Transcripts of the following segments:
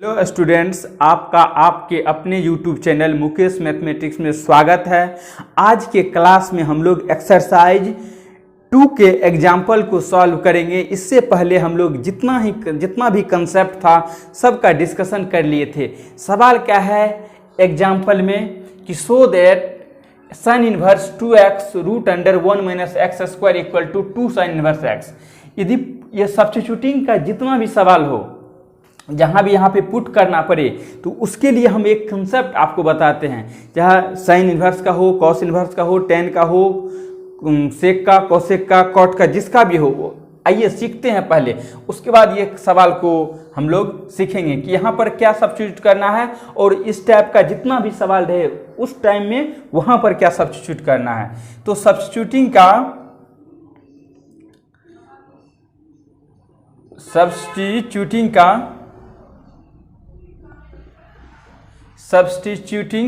Hello students, आपका आपके अपने YouTube चैनल मुकेश मैथमेटिक्स में स्वागत है। आज के क्लास में हम लोग एक्सरसाइज 2 के एग्जाम्पल को सॉल्व करेंगे। इससे पहले हम लोग जितना भी कंसेप्ट था सबका डिस्कशन कर लिए थे। सवाल क्या है एग्जाम्पल में कि show that sin inverse 2x root under 1 minus x square equal to 2 sin inverse x। यदि ये सब्स्टिट्यूटिंग का जितना भी सवाल हो, जहाँ भी यहाँ पे पुट करना पड़े, तो उसके लिए हम एक कंसेप्ट आपको बताते हैं। जहाँ साइन इन्वर्स का हो, कॉस इन्वर्स का हो, टेन का हो, सेक का, कोसेक का, कॉट का, जिसका भी हो, आइए सीखते हैं पहले। उसके बाद ये सवाल को हम लोग सीखेंगे कि यहाँ पर क्या सब्स्टिट्यूट करना है और इस टाइप का जितना भी सवाल रहे उस टाइम में वहाँ पर क्या सब्स्टिट्यूट करना है। तो सब्स्टिट्यूटिंग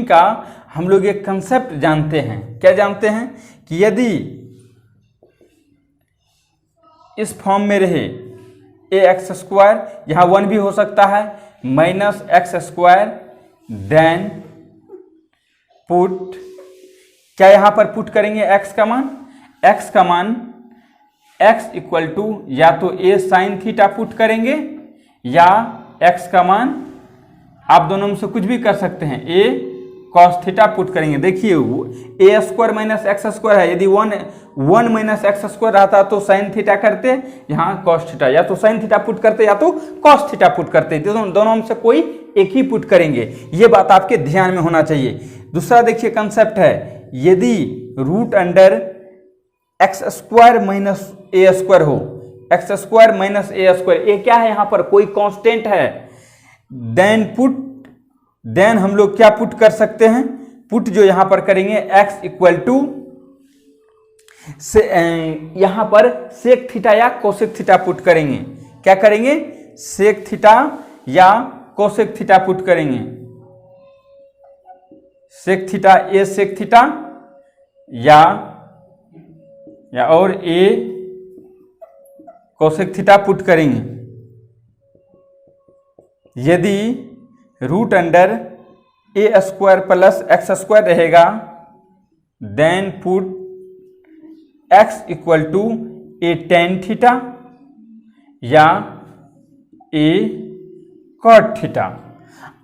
का हम लोग एक कंसेप्ट जानते हैं। क्या जानते हैं कि यदि इस फॉर्म में रहे ए एक्स स्क्वायर, यहाँ 1 भी हो सकता है, minus x square, then put, क्या यहाँ पर पुट करेंगे एक्स का मान x इक्वल टू या तो a साइन थीटा पुट करेंगे या x का मान आप दोनों में से कुछ भी कर सकते हैं, a कॉस थीटा पुट करेंगे। देखिए a square minus x square है, यदि 1 माइनस एक्स स्क्वायर रहता तो साइन थीटा करते, यहाँ कॉस थीटा, या तो साइन थीटा पुट करते या तो कॉस थीटा पुट करते, दोनों में से कोई एक ही पुट करेंगे। ये बात आपके ध्यान में होना चाहिए। दूसरा देखिए कंसेप्ट है, यदि root under X square minus A square हो, X square minus A square, ये क्या है, यहाँ पर कोई कांस्टेंट है, देन हम लोग क्या पुट कर सकते हैं, पुट जो यहाँ पर करेंगे x इक्वल टू से यहाँ पर सेक थीटा या कोसेक थीटा पुट करेंगे। क्या करेंगे, सेक थीटा या कोसेक थीटा पुट करेंगे। सेक थीटा ए सेक थीटा या और ए कोसेक थीटा पुट करेंगे। यदि root under a square plus x square रहेगा, then put x equal to a tan theta या ए कॉट थीटा।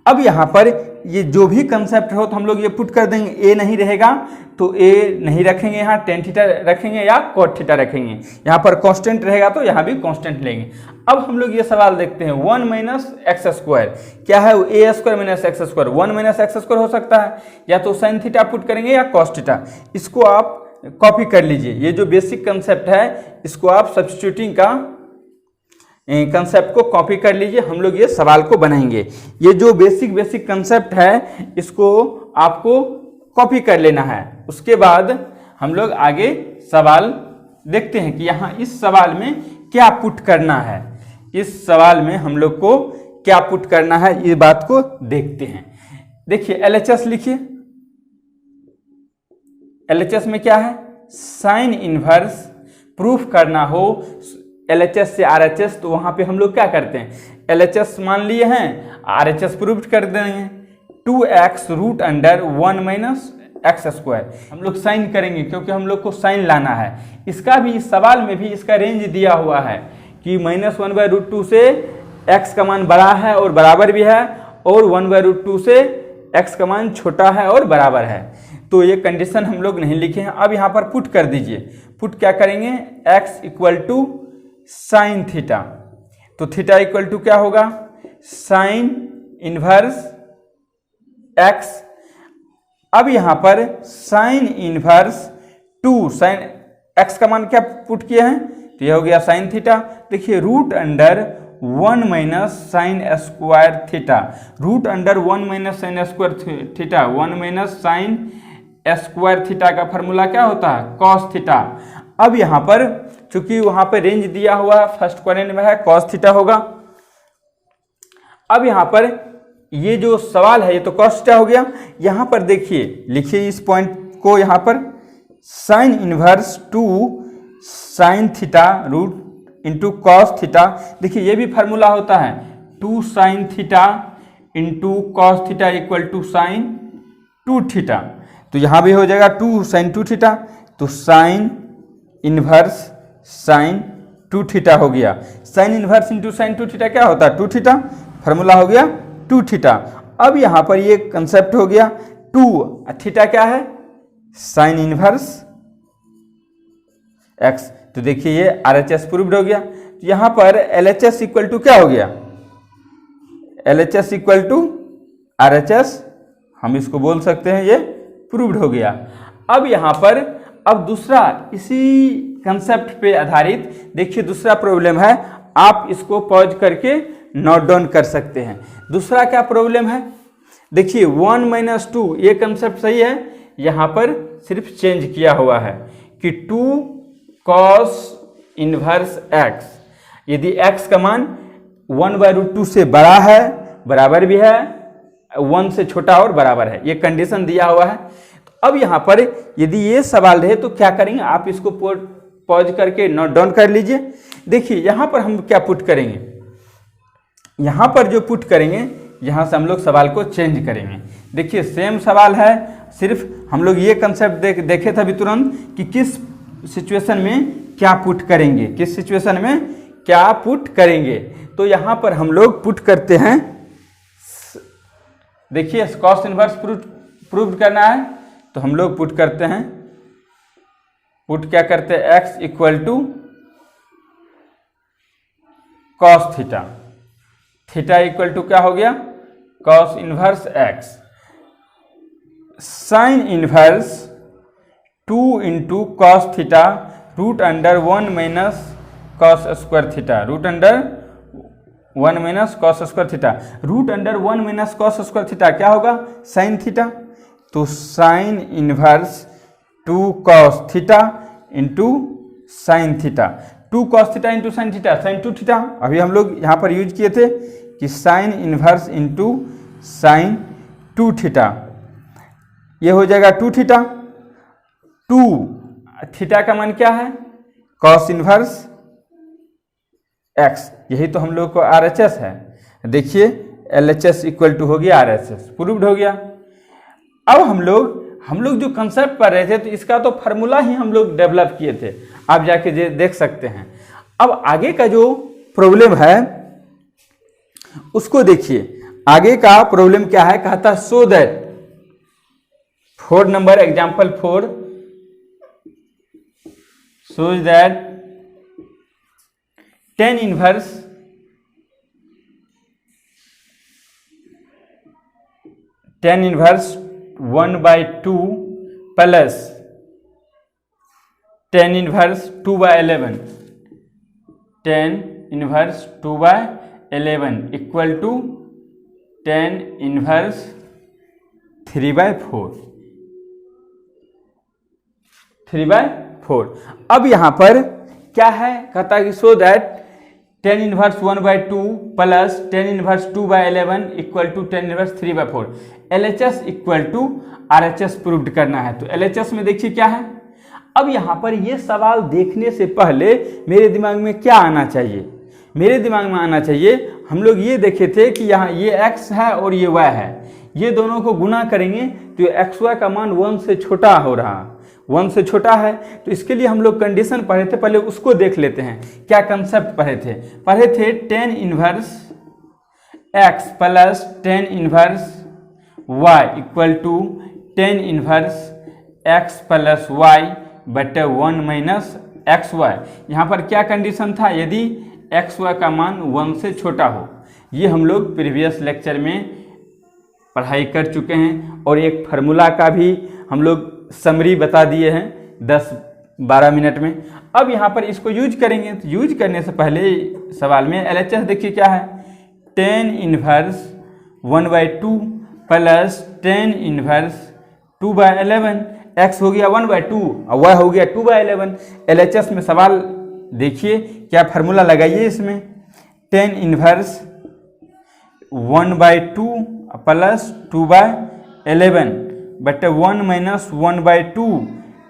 अब यहाँ पर ये जो भी कंसेप्ट हो तो हम लोग ये पुट कर देंगे। ए नहीं रहेगा तो ए नहीं रखेंगे, यहाँ टेन थीटा रखेंगे या कॉट थीटा रखेंगे। यहाँ पर कांस्टेंट रहेगा तो यहाँ भी कांस्टेंट लेंगे। अब हम लोग ये सवाल देखते हैं, 1 माइनस एक्स स्क्वायर क्या है, A square minus x square, 1 minus x square हो सकता है, या तो साइन थीटा पुट करेंगे या कॉस थीटा। इसको आप कॉपी कर लीजिए। ये जो बेसिक कंसेप्ट है इसको आप सब्स्टिट्यूटिंग का कंसेप्ट को कॉपी कर लीजिए। हम लोग ये सवाल को बनाएंगे। ये जो बेसिक कंसेप्ट है इसको आपको कॉपी कर लेना है। उसके बाद हम लोग आगे सवाल देखते हैं कि यहाँ इस सवाल में क्या पुट करना है। इस सवाल में हम लोग को क्या पुट करना है, ये बात को देखते हैं। देखिए LHS लिखिए। LHS में क्या है, साइन इनवर्स प्रूफ करना हो LHS से RHS, तो वहां पे हम लोग क्या करते हैं, LHS मान लिए हैं, RHS प्रूफ कर देंगे। 2x root under 1 minus x square हम लोग साइन करेंगे क्योंकि हम लोग को साइन लाना है। इसका भी इस सवाल में भी इसका रेंज दिया हुआ है कि -1/√2 से x का मान बड़ा है और बराबर भी है, और 1/√2 से x का मान छोटा है और बराबर है। तो ये कंडीशन हम लोग नहीं लिखे हैं। अब यहाँ पर पुट कर दीजिए। पुट क्या करेंगे, x equal to sine theta, तो थीटा इक्वल टू क्या होगा, साइन इनवर्स x। अब यहां पर साइन इनवर्स 2 साइन x का मान क्या पुट किए हैं, तो यह हो गया साइन थीटा। देखिए root under 1 minus sine square theta, root under 1 minus sine square theta, 1 minus sine square theta का फॉर्मूला क्या होता है, कॉस थीटा। अब यहाँ पर चूंकि वहां पर रेंज दिया हुआ है, फर्स्ट क्वाड्रेंट में है, कॉस थीटा होगा। अब यहाँ पर ये जो सवाल है ये तो कॉस थीटा हो गया। यहाँ पर देखिए, लिखिए इस पॉइंट को, यहाँ पर sine inverse 2 sine theta root into cos theta. देखिए ये भी फार्मूला होता है, 2 sine theta into cos theta equal to sine 2 theta. तो यहाँ भी हो जाएगा 2 साइन 2 थीटा, तो साइन इनवर्स साइन 2 थीटा हो गया। Sine inverse into sine 2 theta क्या होता है? 2 थीटा। फार्मूला हो गया 2 थीटा। अब यहाँ पर ये कंसेप्ट हो गया 2 थीटा क्या है? Sign inverse x. तो देखिए ये RHS प्रूव्ड हो गया। तो यहाँ पर LHS इक्वल टू क्या हो गया? LHS इक्वल टू RHS, हम इसको बोल सकते हैं ये प्रूव्ड हो गया। अब यहाँ पर अब दूसरा इसी कंसेप्ट पे आधारित देखिए दूसरा प्रॉब्लम है, आप इसको पॉज करके नोट डाउन कर सकते हैं। दूसरा क्या प्रॉब्लम है? देखिए 1 - 2 ये कंसेप्ट सही है, यहाँ पर सिर्फ चेंज किया हुआ है कि 2 cos इनवर्स x, यदि x का मान 1/√2 से बड़ा है, बराबर भी है, 1 से छोटा और बराबर है, ये कंडीशन दिया हुआ है। तो अब यहाँ पर यदि ये सवाल रहे तो क्या करेंगे, आप इसको पॉज करके नोट डाउन कर लीजिए। देखिए यहाँ पर हम क्या पुट करेंगे, यहाँ पर जो पुट करेंगे यहाँ से हम लोग सवाल को चेंज करेंगे। देखिए सेम सवाल है, सिर्फ हम लोग ये कंसेप्ट देखे थे अभी तुरंत कि किस सिचुएशन में क्या पुट करेंगे, किस सिचुएशन में क्या पुट करेंगे। तो यहाँ पर हम लोग पुट करते हैं, देखिए कॉस इनवर्स प्रूव करना है तो हम लोग पुट करते हैं, पुट क्या करते हैं, x equal to cos theta, theta equal to क्या हो गया, cos inverse x, sine inverse 2 into cos theta root under 1 - cos square theta, root under 1 - cos square theta, root under 1 - cos square theta क्या होगा, sine theta. तो sine inverse 2 cos theta into sine theta, 2 cos theta into sine theta, sine 2 theta. अभी हम लोग यहाँ पर use किए थे कि sign inverse into sine 2 theta, ये हो जाएगा 2 थीटा। 2 थीटा का मान क्या है, कॉस इनवर्स एक्स, यही तो हम लोग को RHS है। देखिए LHS इक्वल टू हो गया RHS, प्रूव्ड हो गया। अब हम लोग जो कंसेप्ट पढ़ रहे थे तो इसका तो फार्मूला ही हम लोग डेवलप किए थे, आप जाके देख सकते हैं। अब आगे का जो प्रॉब्लम है उसको देखिए, आगे का प्रॉब्लम क्या है, कहता so that 4 number example 4 shows that tan inverse tan inverse 1/2 plus tan inverse 2/11, tan inverse 2/11 equal to tan inverse 3/4, 3/4। अब यहां पर क्या है, कहता है कि so that tan inverse 1/2 plus tan inverse 2/11 equal to tan inverse 3/4, LHS equal to RHS proved करना है। तो LHS में देखिए क्या है। अब यहाँ पर ये सवाल देखने से पहले मेरे दिमाग में क्या आना चाहिए, मेरे दिमाग में आना चाहिए, हम लोग ये देखे थे कि यहाँ ये x है और ये y है, ये दोनों को गुना करेंगे तो xy का मान 1 से छोटा हो रहा, 1 से छोटा है। तो इसके लिए हम लोग कंडीशन पढ़े थे, पहले उसको देख लेते हैं। क्या कंसेप्ट पढ़े थे tan inverse x plus tan inverse y equal to tan inverse x plus y बटे 1 - xy। यहाँ पर क्या कंडीशन था, यदि xy का मान 1 से छोटा हो। ये हम लोग प्रीवियस लेक्चर में पढ़ाई कर चुके हैं और एक फार्मूला का भी हम लोग समरी बता दिए हैं 10-12 मिनट में। अब यहाँ पर इसको यूज करेंगे, तो यूज करने से पहले सवाल में LHS देखिए क्या है, tan inverse 1/2 plus tan inverse 2/11, x हो गया 1/2 और y हो गया 2/11। LHS में सवाल देखिए क्या फार्मूला लगाइए इसमें, tan इनवर्स 1/2 प्लस 2/11 बटे 1 - 1/2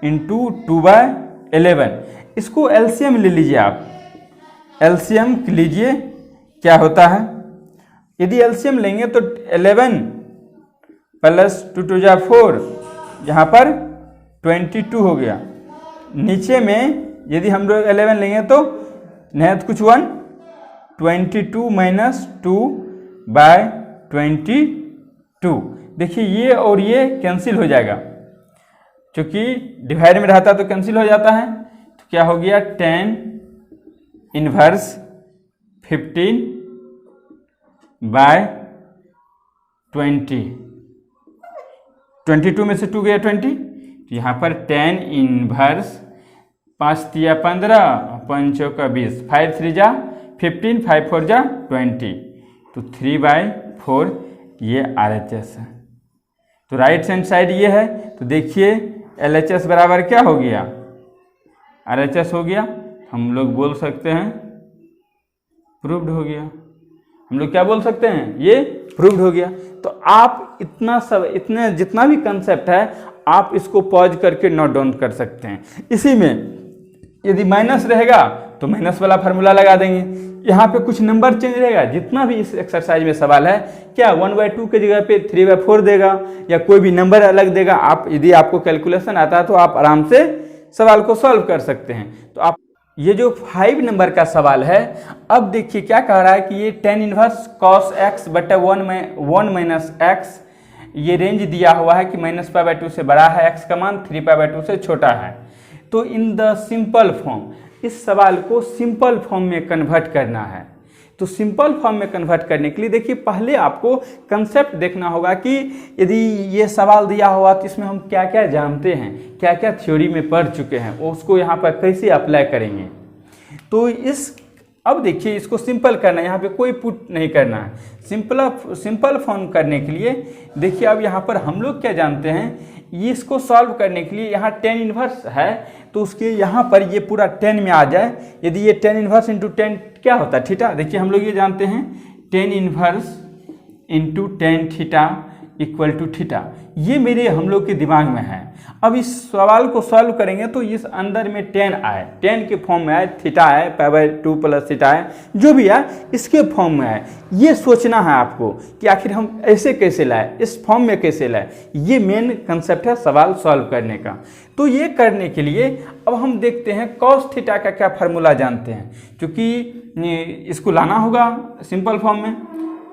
इंटू 2/11। इसको LCM ले लीजिए आप, LCM लीजिए क्या होता है, यदि एलसीएम लेंगे तो 11 प्लस 2 2 जा 4, यहाँ पर 22 हो गया। नीचे में यदि हम लोग 11 लेंगे तो नहत कुछ 1, 22 माइनस 2 बाय 22। देखिए ये और ये कैंसिल हो जाएगा, क्योंकि डिवाइड में रहता तो कैंसिल हो जाता है। तो क्या हो गया 10 इनवर्स 15 बाय 20, 22 में से 2 गया 20, तो यहाँ पर 10 इनवर्स 5 तिया 15, 5 चौका 20, 5 3 जा 15, 5 4 जा 20, तो 3/4 ये RHS है। तो राइट हैंड साइड ये है, तो देखिए LHS बराबर क्या हो गया, RHS हो गया। हम लोग बोल सकते हैं प्रूव्ड हो गया। हम लोग क्या बोल सकते हैं, ये प्रूव्ड हो गया। तो आप इतने जितना भी कंसेप्ट है आप इसको पॉज करके नोट डाउन कर सकते हैं। इसी में यदि माइनस रहेगा तो माइनस वाला फार्मूला लगा देंगे। यहाँ पे कुछ नंबर चेंज रहेगा, जितना भी इस एक्सरसाइज में सवाल है, क्या 1/2 के जगह पे 3/4 देगा या कोई भी नंबर अलग देगा। आप यदि आपको कैलकुलेशन आता है तो आप आराम से सवाल को सॉल्व कर सकते हैं। तो आप ये जो 5 नंबर का सवाल है, अब देखिए क्या कह रहा है कि ये 10 इनवर्स cos x बटा 1 माइनस x, ये रेंज दिया हुआ है कि -π/2 से बड़ा है, x का मान 3π/2 से छोटा है। तो इन द सिंपल फॉर्म, इस सवाल को सिंपल फॉर्म में कन्वर्ट करना है। तो सिंपल फॉर्म में कन्वर्ट करने के लिए देखिए पहले आपको कंसेप्ट देखना होगा कि यदि ये सवाल दिया हुआ तो इसमें हम क्या क्या जानते हैं, क्या क्या थ्योरी में पढ़ चुके हैं, उसको यहाँ पर कैसे अप्लाई करेंगे। तो अब देखिए इसको सिंपल करना है, यहाँ पे कोई पुट नहीं करना है। सिंपल फॉर्म करने के लिए देखिए अब यहाँ पर हम लोग क्या जानते हैं, ये इसको सॉल्व करने के लिए यहाँ 10 इनवर्स है तो उसके यहाँ पर ये पूरा 10 में आ जाए। यदि ये 10 इनवर्स इंटू 10 क्या होता है, थीटा। देखिए हम लोग ये जानते हैं 10 inverse into 10 theta equal to theta, ये मेरे हम लोग के दिमाग में है। अब इस सवाल को सॉल्व करेंगे तो इस अंदर में 10 आए, 10 के फॉर्म में आए, थीटा आए, π/2 प्लस थीटा आए, जो भी आए इसके फॉर्म में आए। ये सोचना है आपको कि आखिर हम ऐसे कैसे लाए, इस फॉर्म में कैसे लाए। ये मेन कंसेप्ट है सवाल सॉल्व करने का। तो ये करने के लिए अब हम देखते हैं cos थीटा का क्या फार्मूला जानते हैं, क्योंकि इसको लाना होगा सिंपल फॉर्म में।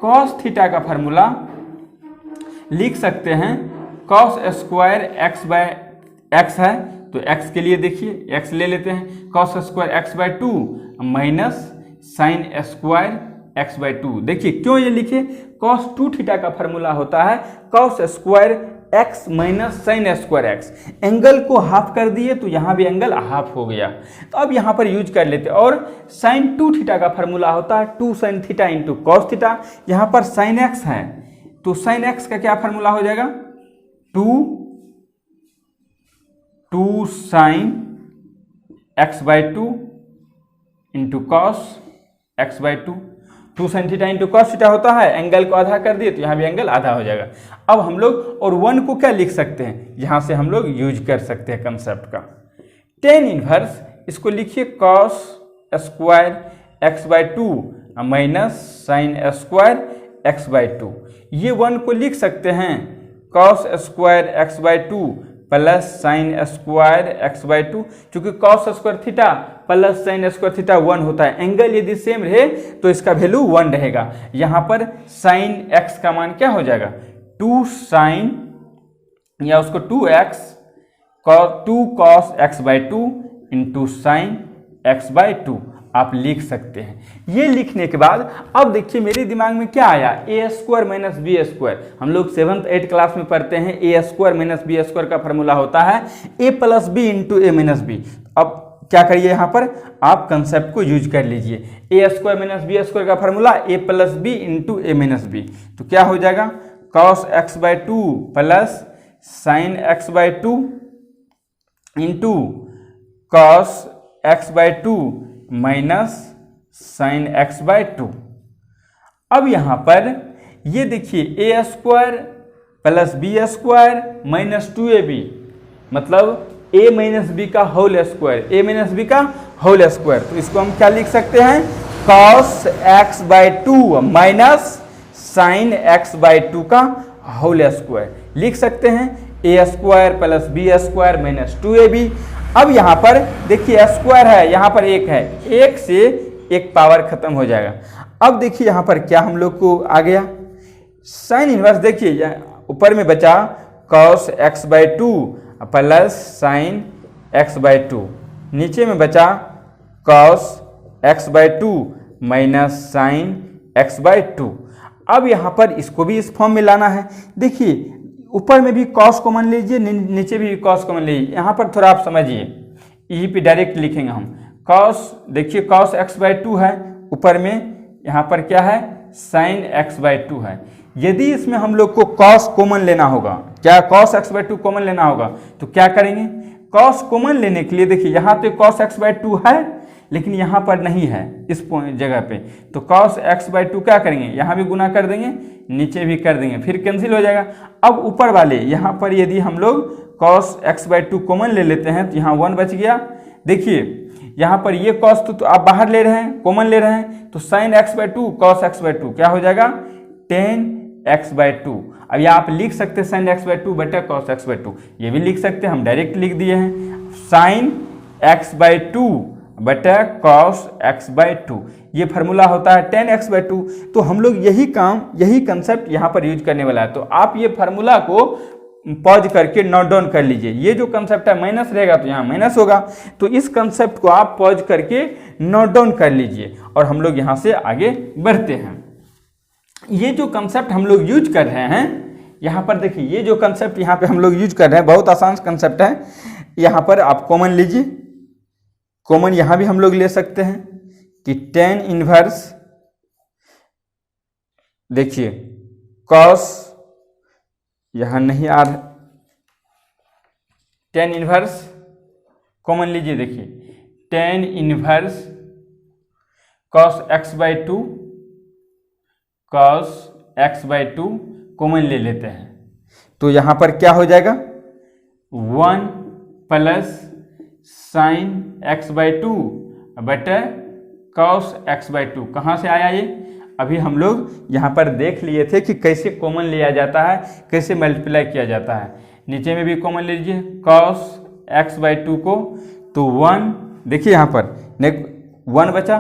cos थीटा का फार्मूला लिख सकते हैं cos स्क्वायर x है, तो x के लिए देखिए x ले लेते हैं, cos square x/2 minus sine square x/2। देखिए क्यों ये लिखे, cos 2 थीटा का फार्मूला होता है cos square x minus sine square x। Angle को हाफ कर दिए तो यहाँ भी एंगल हाफ हो गया, तो अब यहाँ पर यूज कर लेते। और साइन 2 थीटा का फार्मूला होता है 2 sine theta into cos theta. यहाँ पर साइन x है तो साइन x का क्या फार्मूला हो जाएगा, 2 sine x/2 into cos x/2। 2 sine theta into cos theta होता है, एंगल को आधा कर दिए तो यहाँ भी एंगल आधा हो जाएगा। अब हम लोग और 1 को क्या लिख सकते हैं, यहाँ से हम लोग यूज कर सकते हैं कंसेप्ट का। 10 इनवर्स इसको लिखिए cos square x/2 minus sine square x/2। ये 1 को लिख सकते हैं cos square x/2 plus sine square x/2, क्योंकि cos square theta plus sign square theta 1 होता है। एंगल यदि सेम रहे तो इसका वैल्यू 1 रहेगा। यहाँ पर साइन x का मान क्या हो जाएगा, 2 साइन या उसको 2x 2 cos x/2 into sine x/2 आप लिख सकते हैं। ये लिखने के बाद अब देखिए मेरे दिमाग में क्या आया, ए स्क्वायर माइनस बी स्क्वायर। हम लोग 7th 8th क्लास में पढ़ते हैं A square minus B square का फार्मूला होता है ए plus B into A minus B. अब क्या करिए, यहाँ पर आप कंसेप्ट को यूज कर लीजिए। A square minus B square का formula A plus B into A minus B, तो क्या हो जाएगा cos x/2 plus sine x/2 into cos x/2 minus sine x/2। अब यहाँ पर ये देखिए A square plus B square minus 2ab, मतलब a माइनस बी का whole square, a minus B का होल स्क्वायर। तो इसको हम क्या लिख सकते हैं, cos x/2 minus sine x by two का होल स्क्वायर लिख सकते हैं, A square plus B square minus 2ab। अब यहाँ पर देखिए स्क्वायर है, यहाँ पर एक है, एक से एक पावर खत्म हो जाएगा। अब देखिए यहाँ पर क्या हम लोग को आ गया, साइन इनवर्स। देखिए ऊपर में बचा cos x by two plus sine x by two, नीचे में बचा cos x by two minus sine x by two. अब यहाँ पर इसको भी इस फॉर्म में लाना है। देखिए ऊपर में भी कॉस कॉमन लीजिए, नीचे भी कॉस कॉमन लीजिए। यहाँ पर थोड़ा आप समझिए, यहीं पे डायरेक्ट लिखेंगे हम कॉस। देखिए कॉस एक्स बाई टू है, ऊपर में यहाँ पर क्या है, साइन एक्स बाई टू है। यदि इसमें हम लोग को कॉस कॉमन लेना होगा, क्या cos x by two common लेना होगा, तो क्या करेंगे, कॉस कॉमन लेने के लिए देखिए यहाँ तो कॉस एक्स बाई टू है, लेकिन यहाँ पर नहीं है इस जगह पे, तो कॉस एक्स बाई टू क्या करेंगे, यहाँ भी गुना कर देंगे, नीचे भी कर देंगे, फिर कैंसिल हो जाएगा। अब ऊपर वाले यहाँ पर यदि हम लोग cos x by two common ले लेते हैं तो यहाँ 1 बच गया। देखिए यहाँ पर ये कॉस तो आप बाहर ले रहे हैं, कॉमन ले रहे हैं, तो sine x by two cos x by two क्या हो जाएगा, टेन एक्स बाई टू। अब यहाँ आप लिख सकते हैं साइन एक्स बाई टू बटा कॉस एक्स बाई टू, ये भी लिख सकते हैं, हम डायरेक्ट लिख दिए हैं साइन एक्स बाई टू बटा कॉस एक्स बाई टू। ये फार्मूला होता है टेन एक्स बाई टू। तो हम लोग यही कंसेप्ट यहाँ पर यूज करने वाला है। तो आप ये फार्मूला को पॉज करके नोट डाउन कर लीजिए। ये जो कंसेप्ट है माइनस रहेगा तो यहाँ माइनस होगा, तो इस कंसेप्ट को आप पॉज करके नोट डाउन कर लीजिए और हम लोग यहाँ से आगे बढ़ते हैं। ये जो कंसेप्ट हम लोग यूज कर रहे हैं यहाँ पर, देखिए ये जो कंसेप्ट यहाँ पे हम लोग यूज कर रहे हैं बहुत आसान कंसेप्ट है। यहाँ पर आप कॉमन लीजिए, कॉमन यहाँ भी हम लोग ले सकते हैं कि टेन इनवर्स, देखिए कॉस यहाँ नहीं आ रहा, टेन इनवर्स कॉमन लीजिए, देखिए tan inverse cos x by two, cos x by two common ले लेते हैं, तो यहाँ पर क्या हो जाएगा 1 plus sine x by two बटे कॉस एक्स बाई टू। कहाँ से आया ये, अभी हम लोग यहाँ पर देख लिए थे कि कैसे कॉमन लिया जाता है, कैसे मल्टीप्लाई किया जाता है। नीचे में भी कॉमन ले लीजिए कॉस एक्स बाई टू को, तो 1, देखिए यहाँ पर 1 बचा,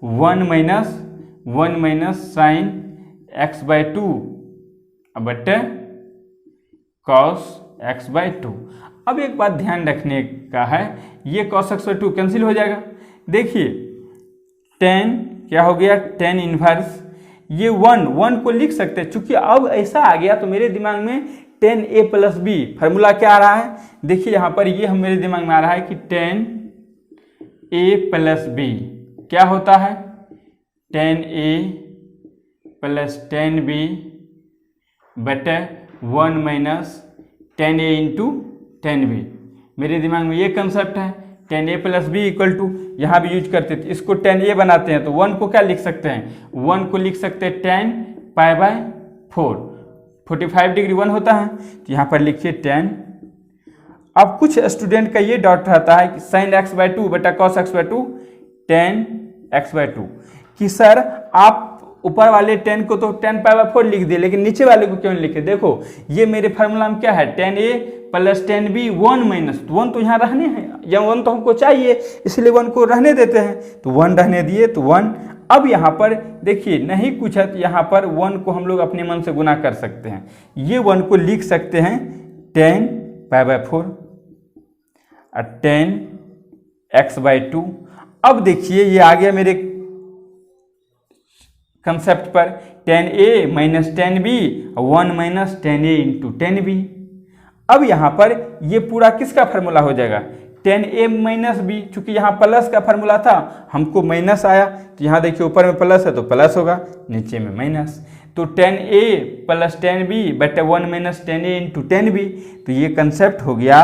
1 minus sine x by two बटे कॉस एक्स बाई टू। अब एक बात ध्यान रखने का है, ये cos x by two cancel हो जाएगा। देखिए 10 क्या हो गया, 10 इनवर्स, ये 1 को लिख सकते हैं। चूंकि अब ऐसा आ गया तो मेरे दिमाग में 10a प्लस बी फार्मूला क्या आ रहा है, देखिए यहाँ पर ये मेरे दिमाग में आ रहा है कि 10a प्लस बी क्या होता है, 10a प्लस 10b बटे 1 माइनस 10a इंटू 10b। मेरे दिमाग में ये कंसेप्ट है 10a plus B equal to, यहाँ भी यूज करते थे, इसको 10a बनाते हैं तो 1 को क्या लिख सकते हैं, 1 को लिख सकते हैं 10 पाई बाय 4, 45 डिग्री 1 होता है, तो यहाँ पर लिखिए 10। अब कुछ स्टूडेंट का ये डाउट रहता है कि साइन एक्स बाई टू बटा cos x by two 10 x by two, कि सर आप ऊपर वाले 10 को तो 10 पाई बाय 4 लिख दिए, लेकिन नीचे वाले को क्यों लिखे। देखो ये मेरे फार्मूला में क्या है, 10a प्लस 10b 1 माइनस 1 तो यहाँ रहने हैं, या 1 तो हमको चाहिए इसलिए 1 को रहने देते हैं, तो 1 रहने दिए तो 1। अब यहाँ पर देखिए नहीं कुछ है तो यहाँ पर 1 को हम लोग अपने मन से गुना कर सकते हैं, ये 1 को लिख सकते हैं 10 पाई बाय 4 और 10 एक्स बाई टू। अब देखिए ये आ गया मेरे कंसेप्ट पर 10a minus 10b 1 minus 10a into 10b। अब यहाँ पर ये पूरा किसका फार्मूला हो जाएगा, 10a माइनस b, चूंकि यहाँ प्लस का फार्मूला था हमको माइनस आया, तो यहाँ देखिए ऊपर में प्लस है तो प्लस होगा, नीचे में माइनस, तो 10a प्लस 10b बटे 1 माइनस 10a इंटू 10b। तो ये कंसेप्ट हो गया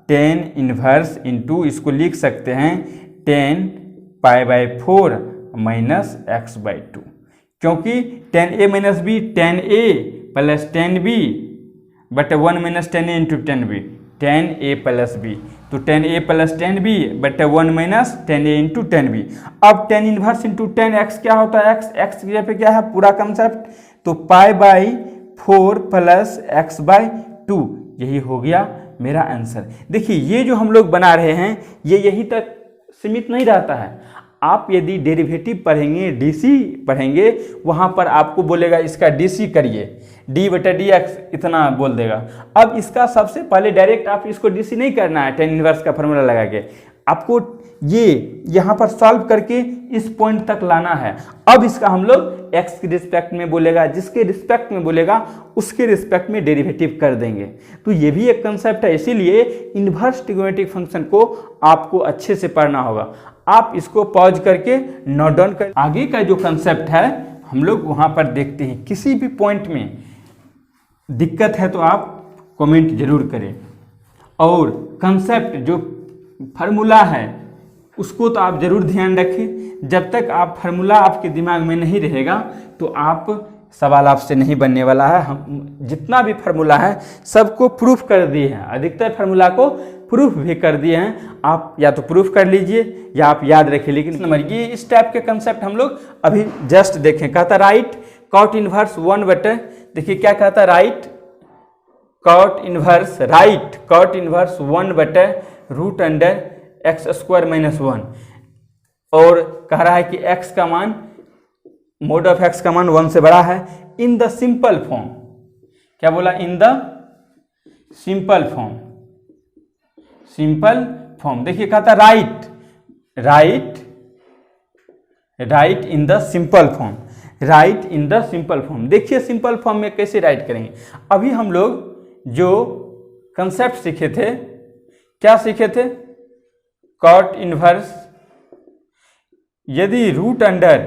10 इनवर्स इंटू, इसको लिख सकते हैं 10 pi by 4 minus x by two, क्योंकि 10a minus b 10a plus 10b बटे 1 minus 10a into 10b, 10a plus b, तो 10a प्लस 10b बटे 1 माइनस 10a इंटू 10b। अब 10 इनवर्स इंटू 10x क्या होता है, x की जगह पे क्या है पूरा कंसेप्ट, तो π/4 प्लस x/2 यही हो गया मेरा आंसर। देखिए ये जो हम लोग बना रहे हैं ये यही तक सीमित नहीं रहता है। आप यदि डेरिवेटिव पढ़ेंगे, डीसी पढ़ेंगे, वहाँ पर आपको बोलेगा इसका डीसी करिए, d/dx इतना बोल देगा। अब इसका सबसे पहले डायरेक्ट आप इसको डीसी नहीं करना है tan इनवर्स का फॉर्मूला लगा के, आपको ये यहाँ पर सॉल्व करके इस पॉइंट तक लाना है। अब इसका हम लोग x के रिस्पेक्ट में बोलेगा, जिसके रिस्पेक्ट में बोलेगा उसके रिस्पेक्ट में डेरिवेटिव कर देंगे। तो ये भी एक कंसेप्ट है, इसीलिए इन्वर्स ट्रिगोनोमेट्रिक फंक्शन को आपको अच्छे से पढ़ना होगा। आप इसको पॉज करके नोट डाउन कर। आगे का जो कंसेप्ट है हम लोग वहाँ पर देखते हैं। किसी भी पॉइंट में दिक्कत है तो आप कमेंट जरूर करें, और कंसेप्ट जो फार्मूला है उसको तो आप जरूर ध्यान रखें। जब तक आप फार्मूला आपके दिमाग में नहीं रहेगा तो आप सवाल आपसे नहीं बनने वाला है। हम जितना भी फार्मूला है सबको प्रूफ कर दिए हैं, अधिकतर फार्मूला को प्रूफ भी कर दिए हैं। आप या तो प्रूफ कर लीजिए या आप याद रखिए। लेकिन नंबर ये इस टाइप के कंसेप्ट हम लोग अभी जस्ट देखें। कहता राइट कॉट इनवर्स 1/, देखिए क्या कहता है, राइट कॉट इनवर्स 1/√x² - 1, और कह रहा है कि x का मान मोड ऑफ x का मान 1 से बड़ा है। इन द सिंपल फॉर्म, क्या बोला, in the simple form, simple form. देखिए कहता right in the simple form, right in the simple form. देखिए सिंपल फॉर्म में कैसे राइट करेंगे। अभी हम लोग जो कंसेप्ट सीखे थे, क्या सीखे थे, कॉट इनवर्स, यदि √x²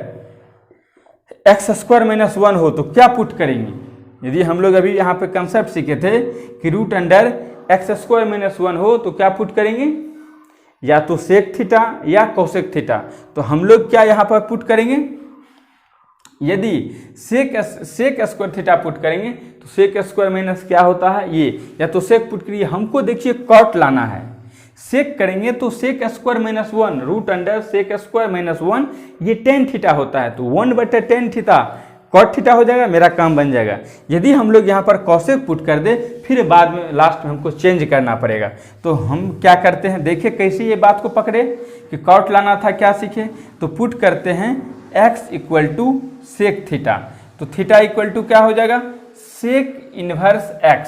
- 1 हो तो क्या पुट करेंगे। यदि हम लोग अभी यहाँ पे कंसेप्ट सीखे थे कि √x² - 1 हो तो क्या पुट करेंगे, या तो सेक थीटा या कोसेक थीटा। तो हम लोग क्या यहाँ पर पुट करेंगे, यदि सेक स्क्वायर थीटा पुट करेंगे तो सेक स्क्वायर माइनस क्या होता है ये, या तो सेक पुट करिए। हमको देखिए कॉट लाना है, सेक करेंगे तो सेक स्क्वायर माइनस 1 √sec² - 1 ये tan थीटा होता है, तो 1/tan थीटा कॉट थीटा हो जाएगा, मेरा काम बन जाएगा। यदि हम लोग यहाँ पर कॉसेक पुट कर दे फिर बाद में लास्ट में हमको चेंज करना पड़ेगा। तो हम क्या करते हैं, देखिए कैसे ये बात को पकड़े कि कॉट लाना था, क्या सीखे, तो पुट करते हैं x = सेक थीटा, तो थीटा इक्वल टू क्या हो जाएगा, सेक इनवर्स x।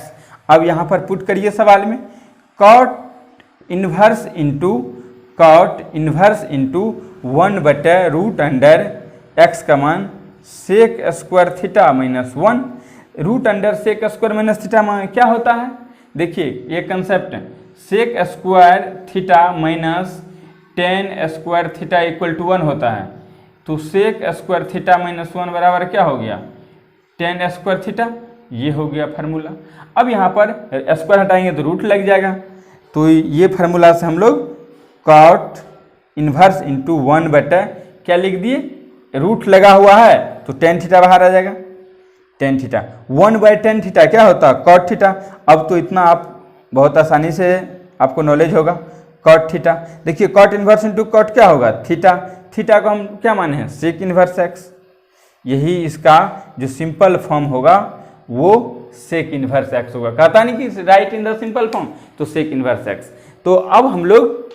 अब यहाँ पर पुट करिए सवाल में, कॉट इनवर्स इंटू 1/√x का मान sec² थीटा - 1, √sec² - थीटा मान क्या होता है, देखिए ये कंसेप्ट है, sec² theta minus tan² theta equal to 1 होता है। तो sec² थीटा - 1 बराबर क्या हो गया, tan² थीटा, ये हो गया फार्मूला। अब यहाँ पर स्क्वायर हटाएंगे तो रूट लग जाएगा, तो ये फार्मूला से हम लोग कॉट इनवर्स इंटू 1/ क्या लिख दिए, रूट लगा हुआ है तो tan थीटा बाहर आ जाएगा, tan थीटा 1/tan थीटा क्या होता है, कॉट थीटा। अब तो इतना आप बहुत आसानी से आपको नॉलेज होगा, कॉट थीटा। देखिए कॉट इनवर्स इंटू कॉट क्या होगा, थीटा, थीटा को हम क्या माने हैं, सेक इनवर्स x। यही इसका जो सिंपल फॉर्म होगा वो सेक इनवर्स x होगा। कहता नहीं कि right in the simple form, तो सेक इनवर्स x। तो अब हम लोग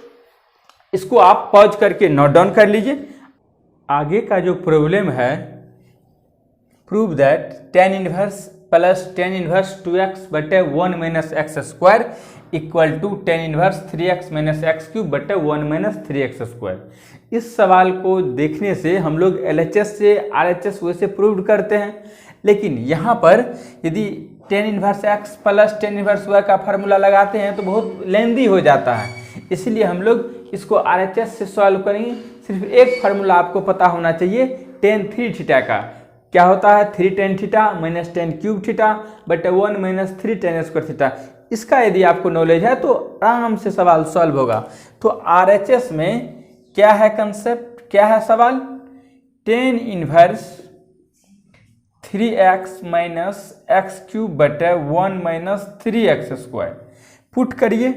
इसको आप पॉज करके नोट डाउन कर लीजिए। आगे का जो प्रॉब्लम है, prove that tan inverse plus tan inverse 2x/1 - x² equal to tan inverse 3x - x³ 1 - 3x²। इस सवाल को देखने से हम लोग LHS से RHS वैसे प्रूव करते हैं, लेकिन यहाँ पर यदि tan inverse x plus tan inverse y का फार्मूला लगाते हैं तो बहुत लेंदी हो जाता है, इसलिए हम लोग इसको RHS से सॉल्व करेंगे। सिर्फ एक फार्मूला आपको पता होना चाहिए tan 3 थीटा का, क्या होता है 3 tan theta minus tan³ theta बटे 1 - 3 tan² थीटा। इसका यदि आपको नॉलेज है तो आराम से सवाल सॉल्व होगा। तो RHS में क्या है कंसेप्ट, क्या है सवाल, tan इनवर्स 3x - x³ बटे 1 - 3x²। पुट करिए,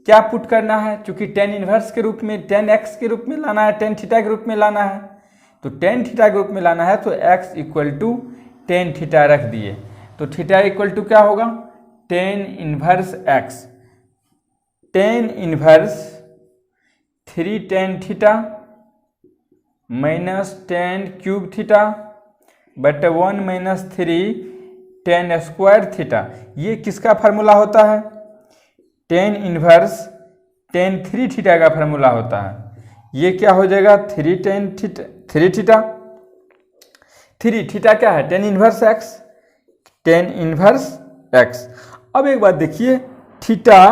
क्या पुट करना है, चूंकि tan इनवर्स के रूप में tan x के रूप में लाना है, tan थीटा के रूप में लाना है, तो tan थीटा के रूप में लाना है तो x = टेन थीटा रख दिए, तो थीटा इक्वल टू क्या होगा, ten inverse x, tan inverse 3 tan theta minus ten cube theta बटे 1 माइनस 3 टेन स्क्वायर थीटा। ये किसका फार्मूला होता है, टेन इनवर्स टेन 3 थीटा का फार्मूला होता है। ये क्या हो जाएगा, 3 टेन थीटा, 3 थीटा, 3 थीटा क्या है, ten inverse x, ten inverse x. अब एक बात देखिए, थीटा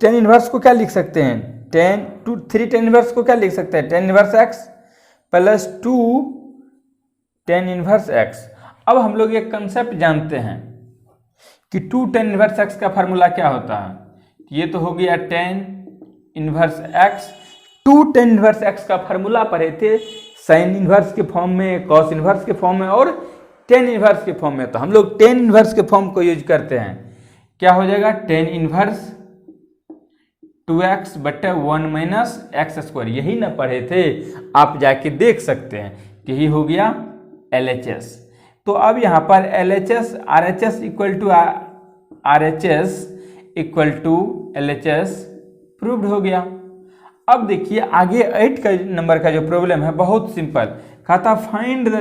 टेन इनवर्स को क्या लिख सकते हैं, 3 टेन इनवर्स को क्या लिख सकते हैं, ten inverse x plus 2 tan inverse x. अब हम लोग एक कंसेप्ट जानते हैं कि 2 टेन इनवर्स एक्स का फार्मूला क्या होता है। ये तो हो गया ten inverse x. 2 tan inverse x का फार्मूला पढ़े थे साइन इनवर्स के फॉर्म में, कॉस इनवर्स के फॉर्म में और टेन इनवर्स के फॉर्म में। तो हम लोग टेन इनवर्स के फॉर्म को यूज करते हैं। क्या हो जाएगा, टेन इनवर्स 2x बटे 1 माइनस एक्स स्क्वायर। यही ना पढ़े थे, आप जाके देख सकते हैं कि यही हो गया LHS। तो अब यहाँ पर LHS RHS equal to RHS equal to LHS proved हो गया। अब देखिए आगे 8 का नंबर का जो प्रॉब्लम है बहुत सिंपल, कहता find the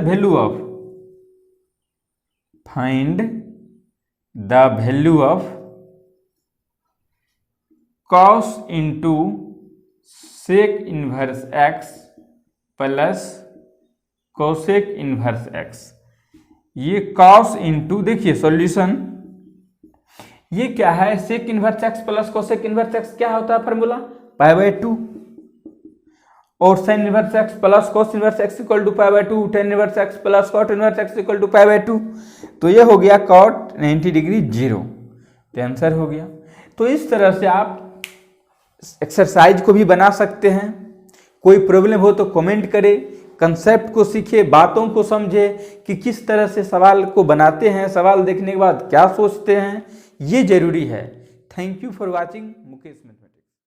value of cos into sec inverse x plus cosec inverse x. ये cos इंटू, देखिए सॉल्यूशन, ये क्या है, sec inverse x plus cosec inverse x क्या होता है फार्मूला, पाई बाय 2, और sine inverse x plus cos inverse x equal to pi by 2, tan inverse x plus cot inverse x equal to pi by 2। तो ये हो गया cot 90 degree 0, तो answer हो गया। तो इस तरह से आप एक्सरसाइज को भी बना सकते हैं। कोई प्रॉब्लम हो तो कमेंट करें, कंसेप्ट को सीखे, बातों को समझे कि किस तरह से सवाल को बनाते हैं, सवाल देखने के बाद क्या सोचते हैं, ये जरूरी है। Thank you for watching Mukesh.